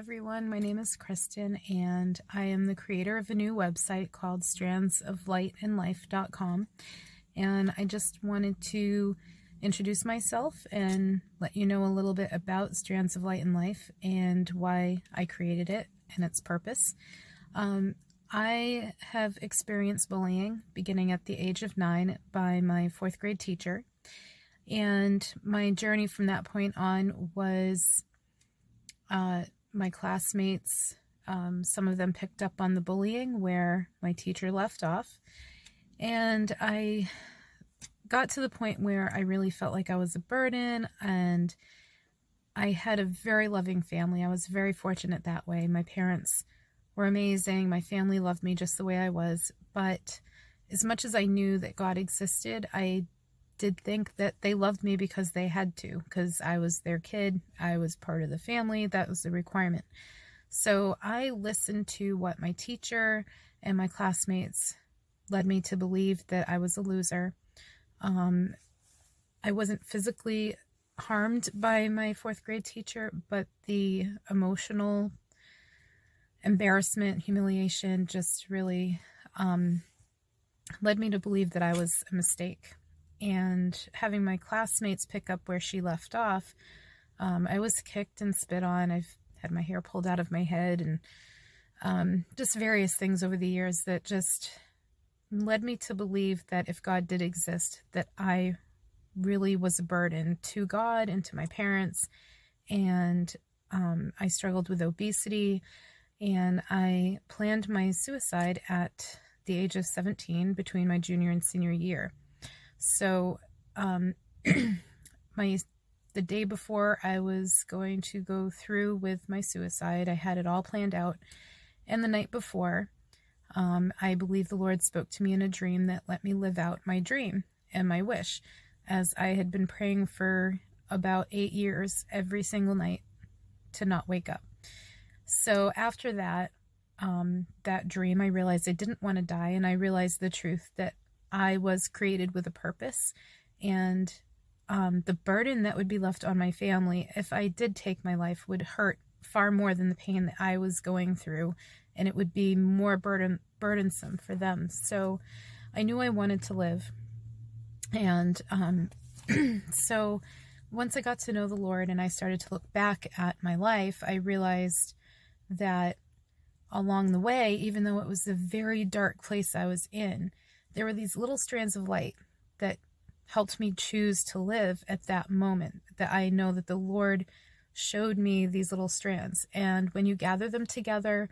everyone, my name is Kristen and I am the creator of a new website called strandsoflightandlife.com, and I just wanted to introduce myself and let you know a little bit about Strands of Light and Life and why I created it and its purpose. I have experienced bullying beginning at the age of 9 by my 4th grade teacher, and my journey from that point on was my classmates, some of them picked up on the bullying where my teacher left off, and I got to the point where I really felt like I was a burden, and I had a very loving family. I was very fortunate that way. My parents were amazing. My family loved me just the way I was, but as much as I knew that God existed, I did think that they loved me because they had to, because I was their kid. I was part of the family. That was the requirement. So I listened to what my teacher and my classmates led me to believe, that I was a loser. I wasn't physically harmed by my 4th grade teacher, but the emotional embarrassment, humiliation just really led me to believe that I was a mistake. And having my classmates pick up where she left off, I was kicked and spit on. I've had my hair pulled out of my head, and just various things over the years that just led me to believe that if God did exist, that I really was a burden to God and to my parents. And I struggled with obesity, and I planned my suicide at the age of 17 between my junior and senior year. So the day before I was going to go through with my suicide, I had it all planned out. And the night before, I believe the Lord spoke to me in a dream that let me live out my dream and my wish, as I had been praying for about 8 years every single night to not wake up. So after that, that dream, I realized I didn't want to die, and I realized the truth that I was created with a purpose, and the burden that would be left on my family if I did take my life would hurt far more than the pain that I was going through, and it would be more burdensome for them. So I knew I wanted to live. And so once I got to know the Lord and I started to look back at my life, I realized that along the way, even though it was a very dark place I was in, there were these little strands of light that helped me choose to live at that moment, that I know that the Lord showed me these little strands. And when you gather them together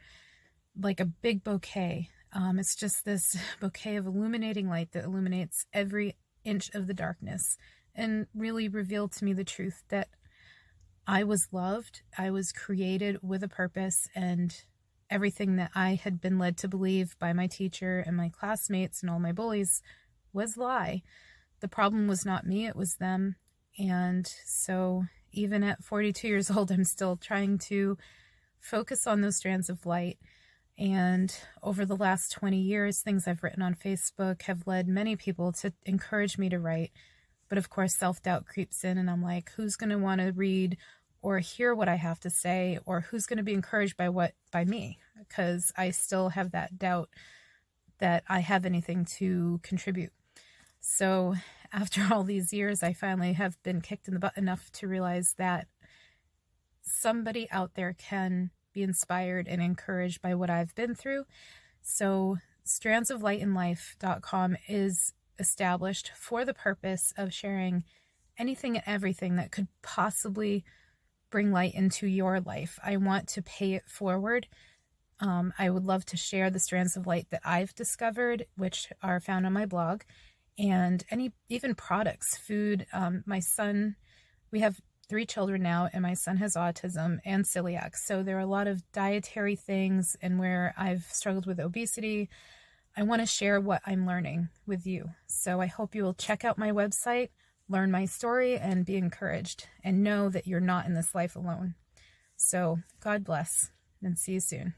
like a big bouquet, it's just this bouquet of illuminating light that illuminates every inch of the darkness, and really revealed to me the truth that I was loved, I was created with a purpose, and everything that I had been led to believe by my teacher and my classmates and all my bullies was a lie. The problem was not me, it was them. And so even at 42 years old, I'm still trying to focus on those strands of light. And over the last 20 years, things I've written on Facebook have led many people to encourage me to write. But of course, self-doubt creeps in, and I'm like, who's going to want to read or hear what I have to say, or who's going to be encouraged by me? Because I still have that doubt that I have anything to contribute. So after all these years, I finally have been kicked in the butt enough to realize that somebody out there can be inspired and encouraged by what I've been through. So strandsoflightandlife.com is established for the purpose of sharing anything and everything that could possibly bring light into your life. I want to pay it forward. I would love to share the strands of light that I've discovered, which are found on my blog, and even products, food. My son, we have 3 children now, and my son has autism and celiac. So there are a lot of dietary things, and where I've struggled with obesity, I want to share what I'm learning with you. So I hope you will check out my website, learn my story, and be encouraged, and know that you're not in this life alone. So God bless, and see you soon.